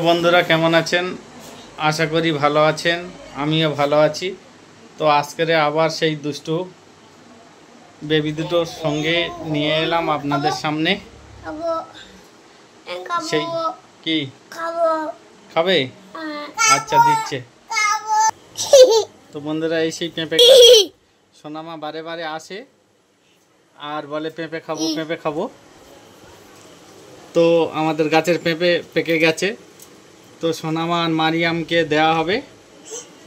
বন্ধুরা কেমন আছেন? আশা করি ভালো আছেন, আমিও ভালো আছি। তো আজকে আবার সেই দুষ্টু বেবি দুটোর সঙ্গে নিয়ে এলাম আপনাদের সামনে। সেই কি খাবে? আচ্ছা দিচ্ছে। তো বন্ধুরা এই সেই পেঁপে সোনামা বারে বারে আসে আর বলে পেঁপে খাবো পেঁপে খাবো। তো আমাদের গাছের পেঁপে পেকে গেছে, তো সোনামা আর মারিয়ামকে দেওয়া হবে,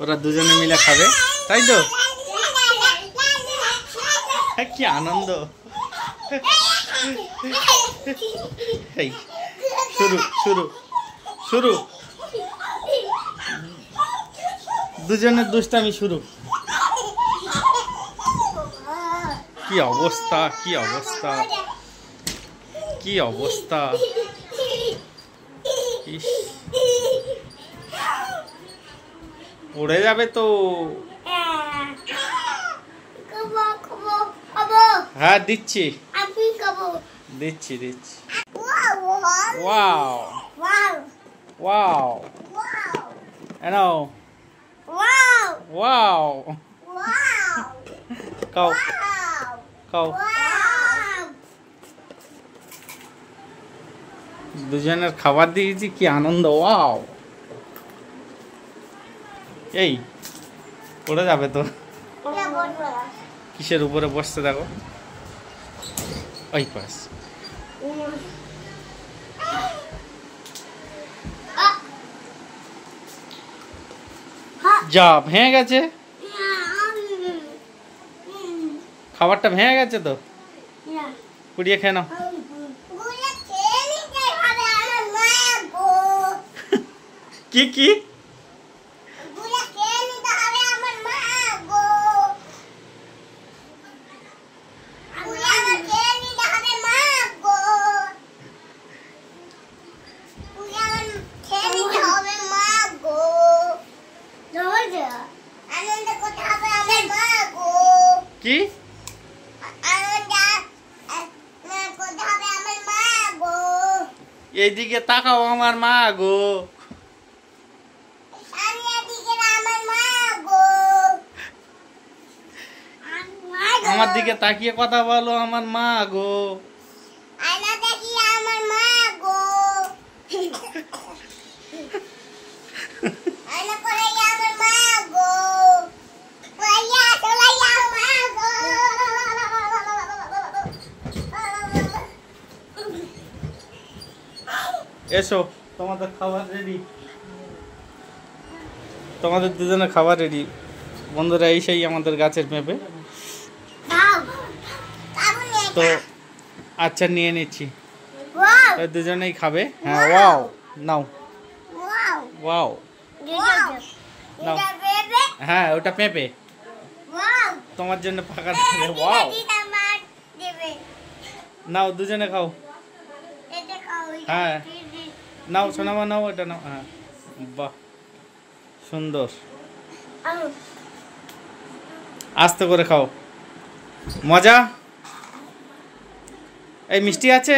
ওরা দুজনে মিলে খাবে, তাই তো? কি আনন্দ! এই শুরু শুরু শুরু, দুজনের দুষ্টামি শুরু। কি অবস্থা, কি অবস্থা, কি অবস্থা! উড়ে যাবে তো। হ্যাঁ দিচ্ছি দিচ্ছি দিচ্ছি। ওয়াও ওয়াও, এনাও ওয়াও, খাও খাও। দুজনের খাবার দিয়েছি, কি আনন্দ! ওয়াও, এই পড়ে যাবে তো। কিসের উপরে বসতে দেখো, ওই পাশ। যা ভেঙে গেছে, খাবারটা ভেঙে গেছে তো, কুড়িয়ে খেয়ে নাও। কি কি কি এইদিকে তাকাও, আমার মা গো। আমার দিকে তাকিয়ে কথা বলো, আমার মা গো। এসো, তোমাদের খাবার রেডি, তোমাদের দুজনের খাবার রেডি। বন্ধুরা এই সেই আমাদের গাছের পেঁপে। তো আচ্ছা নিয়ে নিচ্ছি, দুজনেই খাবে। হ্যাঁ ওয়াও, নাও ওয়াও নাও। হ্যাঁ ওটা পেঁপে তোমার জন্য ফাঁকা। ওয়াও, নাও দুজনে খাও। হ্যাঁ নাও সোনামা, নাও এটা নাও। হ্যাঁ বাহ সুন্দর, আস্তে করে খাও, মজা। এই মিষ্টি আছে,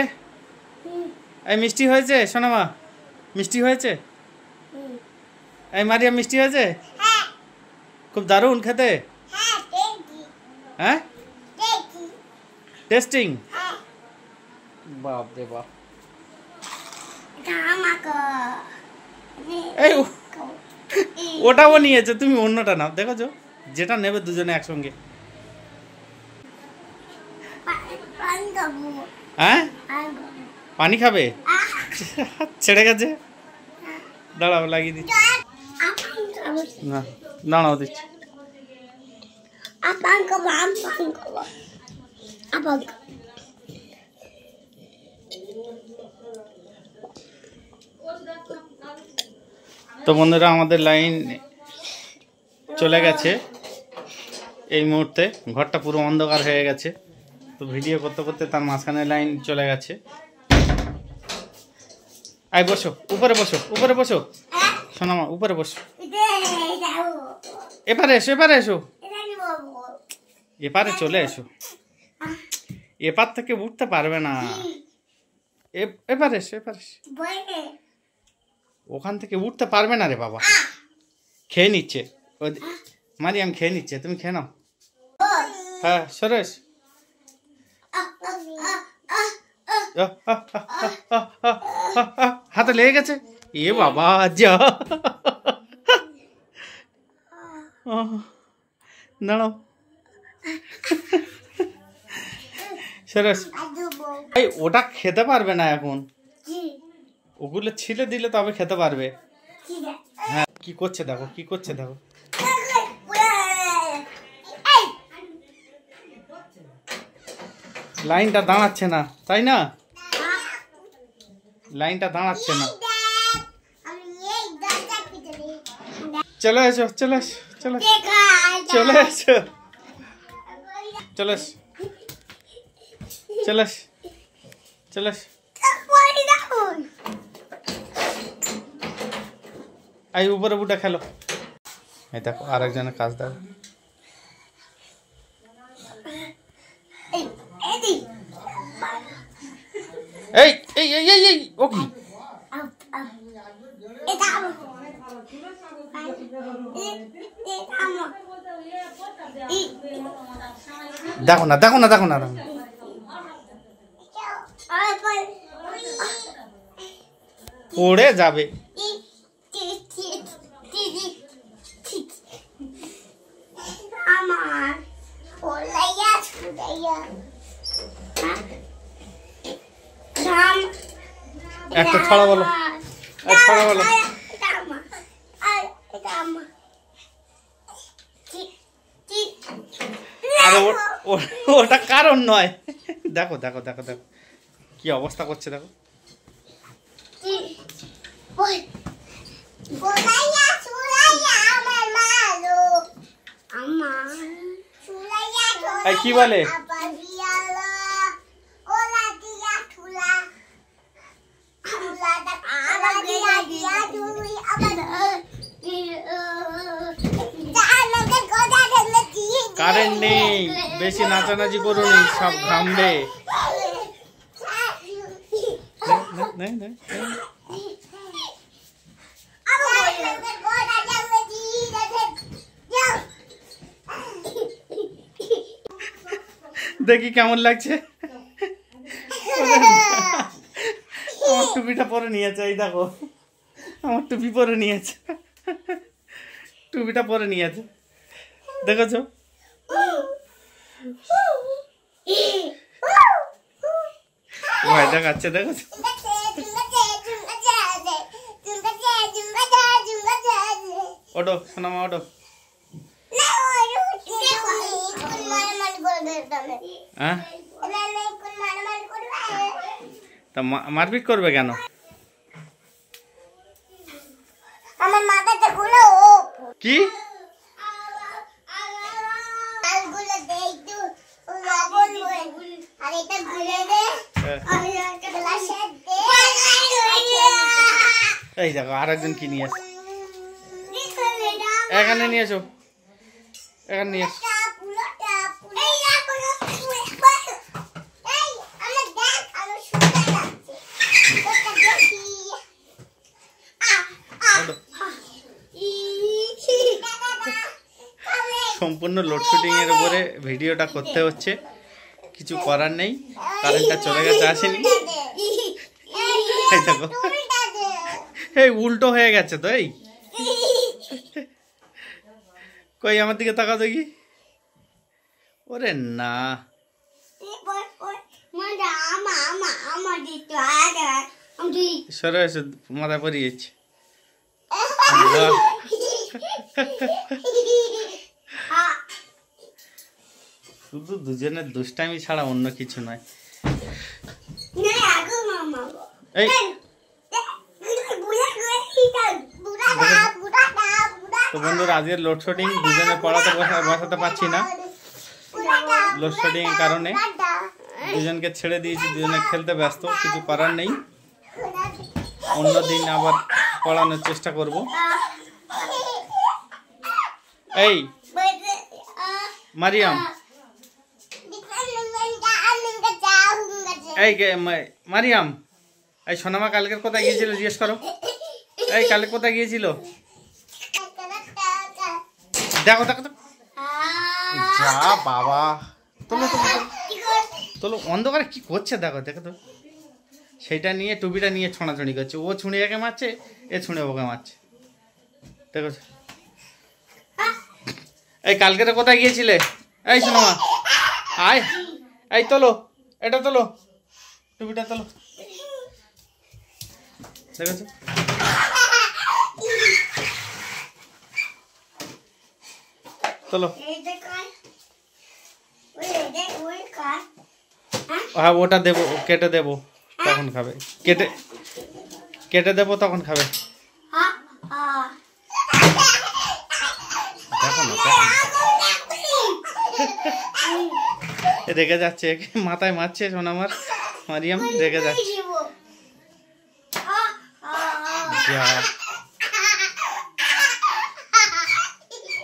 এই মিষ্টি হয়েছে সোনামা, মিষ্টি হয়েছে। এই মারিয়া মিষ্টি হয়েছে, খুব দারুণ খেতে। হ্যাঁ টেস্টিং, বাপ রে বাপ। এই ওটাও নিয়েছে, তুমি অন্যটা নাও, দেখেছো? যেটা নেবে দুজনে একসঙ্গে। হ্যাঁ পানি খাবে, ছেড়ে গেছে। দাঁড়াও লাগিয়ে দিচ্ছি, না দাঁড়াও দিচ্ছি। তো বন্ধুরা আমাদের লাইন চলে গেছে এই মুহূর্তে, ঘরটা পুরো অন্ধকার হয়ে গেছে। তো ভিডিও করতে করতে তার মাঝখানে লাইন চলে গেছে। আয় বসো, উপরে বসো, উপরে বসো সোনামা, উপরে বসো। এপারে এসো, এপারে এসো, এপারে চলে এসো। এপার থেকে উঠতে পারবে না, এপারে এসো, এপারে এসো। ওখান থেকে উঠতে পারবে না রে বাবা। খেয়ে নিচ্ছে মারিয়াম, খেয়ে নিচ্ছে, তুমি খেয়ে নাও। হ্যাঁ সরেশ, হাতে লেগে গেছে। এ বাবা যা, দাঁড়াও সরেশ। এই ওটা খেতে পারবে না এখন, ওগুলো ছিলে দিলে তবে খেতে পারবে। হ্যাঁ কি করছে দেখো, কি করছে দেখো। লাইনটা দাঁড়াচ্ছে না, তাই না? লাইনটা দাঁড়াচ্ছে না। চলে এসো, চলে এসো, চলে চলে এসো, চলে এসো, চলে এসো, চলে এসো। এই উপরে উঠে খেলো। এই দেখো আরেকজনের কাজ দেখো। এই এই এই এই এই ও কি? দেখো না, দেখো না, দেখো না, দেখো না। পড়ে যাবে। একটা ছড়া বলো, ছড়া বলো। আরে ওটা কারণ নয়। দেখো দেখো দেখো দেখো কি অবস্থা করছে দেখো। কি বলে? কারেন্ট নেই, বেশি নাচানাচি করুন, সব ঘামবে। দেখি কেমন লাগছে। আমার টুপিটা পরে নিয়েছে, এই দেখো আমার টুপি পরে নিয়েছে, টুপিটা পরে নিয়েছে, দেখেছো? ভয় দেখাচ্ছে, দেখেছো? ওঠো সোনামা, ওঠো। হ্যাঁ তা মারপিট করবে কেন? আমার মাথাটা ঘুরে কি এই দেখো আরেকজন কি নিয়ে আসো, এখানে নিয়ে এসো, এখানে নিয়ে এসো। সম্পূর্ণ লোডশেডিং এর উপরে ভিডিওটা করতে হচ্ছে, কিছু করার নেই, কারেন্টটা চলে গেছে, আসেনি। এই দেখো এই উল্টো হয়ে গেছে তো। এই কই আমার দিকে তাকাও দেখি। ওরে না, সরে এসে মাথা পরিয়েছে। শুধু দুজনের দুষ্টামি ছাড়া অন্য কিছু নয়। এই তো বন্ধুরা, আজকের লোডশেডিং, দুজনে পড়াতে বসাতে পারছি না লোডশেডিং এর কারণে। দুজনকে ছেড়ে দিয়েছি, দুজনে খেলতে ব্যস্ত, কিছু করার নেই। অন্যদিন আবার পড়ানোর চেষ্টা করব। এই মারিয়াম, এই মারিয়াম, এই সোনামা কালকের কোথায় গিয়েছিল জিজ্ঞেস করো। এই কালে কোথায় গিয়েছিল? দেখো দেখো তো, যা বাবা, তোলো তোলো তোলো, অন্ধকারে কি করছে দেখো দেখো তো। সেইটা নিয়ে টুপিটা নিয়ে ছোঁড়াছুঁড়ি করছে, ও ছুঁড়ে একে মারছে, এ ছুঁড়ে ওকে মারছে, দেখো। এই কালকে কোথায় গিয়েছিলে? এই শোনো মা, আয়, এই তোলো, এটা তোলো, টুপিটা তোলো, দেখেছো? তোলো। হ্যাঁ ওটা দেবো, কেটে দেবো তখন খাবে, কেটে কেটে দেবো তখন খাবে। দেখো না রেগে যাচ্ছে, মাথায় মারছে শোন আমার মারিয়াম, রেগে যাচ্ছে।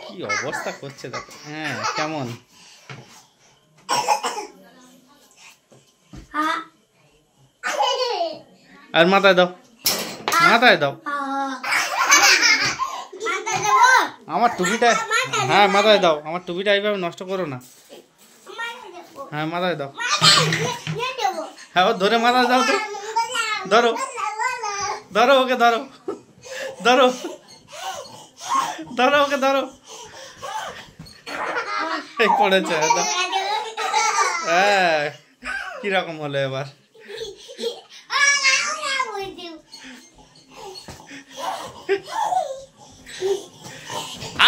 কি অবস্থা করছে দেখো। হ্যাঁ কেমন আর মাথায় দাও, মাথায় দাও আমার টুপিটা। হ্যাঁ মাথায় দাও, আমার টুপিটা এইভাবে নষ্ট করো না। হ্যাঁ মাথায় দাও, হ্যাঁ ও ধরে মাথায় দাও তো, ধরো ধরো ওকে, ধরো ধরো ধরো ওকে, ধরো, এই পড়েছে। হ্যাঁ কিরকম হলো এবার?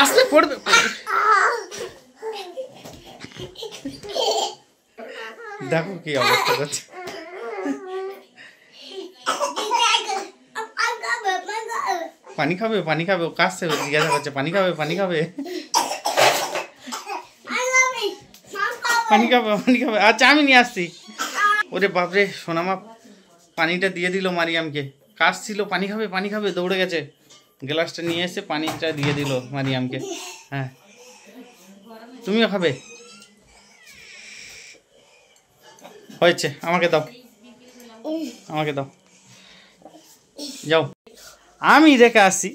আসলে পড়বে, দেখো কি অবস্থা করছে। পানি খাবে, পানি খাবে, ও কাশছে, জিজ্ঞাসা করছে পানি খাবে, পানি খাবে, পানি খাবে, পানি খাবে। আচ্ছা আমি নিয়ে আসছি। ওরে বাপরে, সোনামা পানিটা দিয়ে দিল মারিয়ামকে, কাশছিল, পানি খাবে, পানি খাবে, দৌড়ে গেছে, গ্লাসটা নিয়ে এসে পানিটা দিয়ে দিল মারিয়ামকে। হ্যাঁ তুমিও খাবে? হয়েছে, আমাকে দাও, আমাকে দাও, যাও, আমি রেখে আসছি,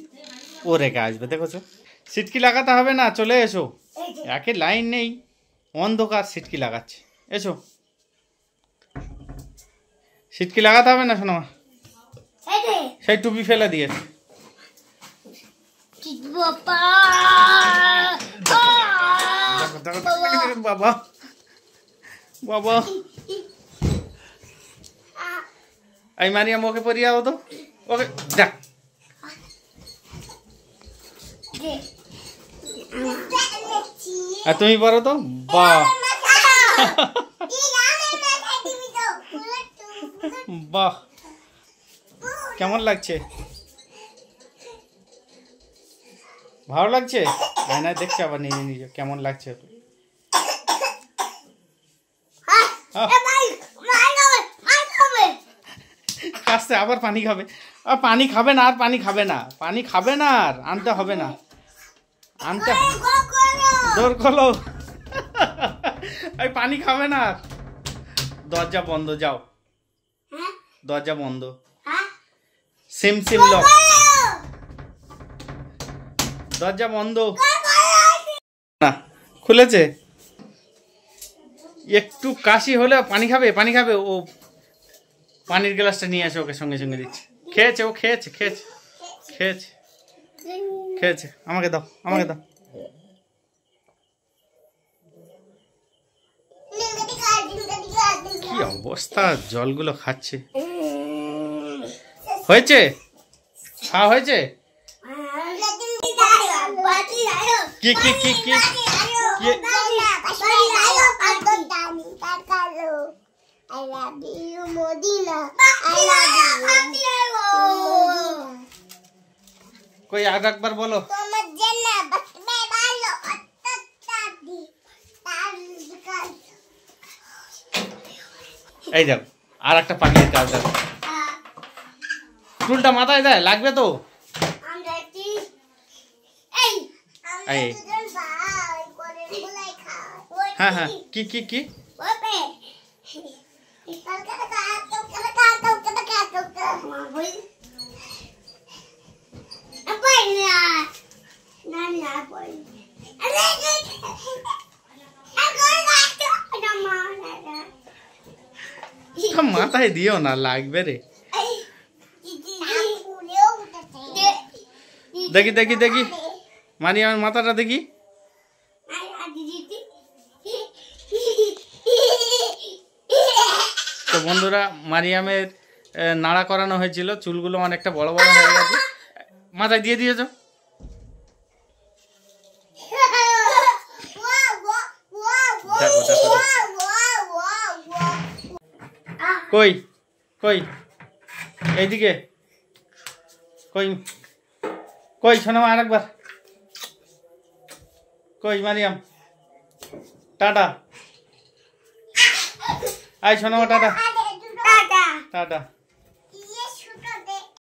ও রেখে আসবে, দেখেছো? সিটকি লাগাতে হবে না, চলে এসো, একে লাইন নেই, অন্ধকার, সিটকি লাগাচ্ছে, এসো, সিটকি লাগাতে হবে না শোনো, সেই টুপি ফেলে দিয়েছে। বাবা বাবা, এই মারিয়াম ওকে পরিয়ে দাও তো, ওকে দেখ, আর তুমি পড়ো তো। বাহ বাহ, কেমন লাগছে? ভালো লাগছে? আয়নায় দেখছে আবার নিজে নিজে কেমন লাগছে। কাশতে আবার পানি খাবে, আর পানি খাবে না, আর পানি খাবে না, পানি খাবে না, আর আনতে হবে না, আনতে দৌড় খোলো, এই পানি খাবে না, দরজা বন্ধ, যাও, দরজা বন্ধ, সিম সিম লক, দরজা বন্ধ, না খুলেছে। একটু কাশি হলে পানি খাবে, পানি খাবে, ও পানির গ্লাসটা নিয়ে আসে, ওকে সঙ্গে সঙ্গে দিচ্ছে, খেয়েছে, ও খেয়েছে, খেয়েছে, খেয়েছে, খেয়েছে, আমাকে দাও, আমাকে দাও। কি অবস্থা, জলগুলো খাচ্ছে। হয়েছে, খাওয়া হয়েছে? কি কি কি কি কই আর একবার বলো। এই দেখো আর একটা পাখির কাজ দেখো, চুলটা মাথায় দেয়, লাগবে তো। হ্যাঁ হ্যাঁ, কি কি কি মাথায় দিও না, লাগবে রে। দেখি দেখি দেখি মারিয়ামের মাথাটা দেখি। তো বন্ধুরা, মারিয়ামের নাড়া করানো হয়েছিল, চুলগুলো অনেকটা বড় বড় হয়ে গেছে। মাথায় দিয়ে দিয়েছ? দেখো দেখো কই কই এইদিকে কই কই শোনো আরেকবার কই মারিয়াম টাটা আই শোনো টাটা টাটা।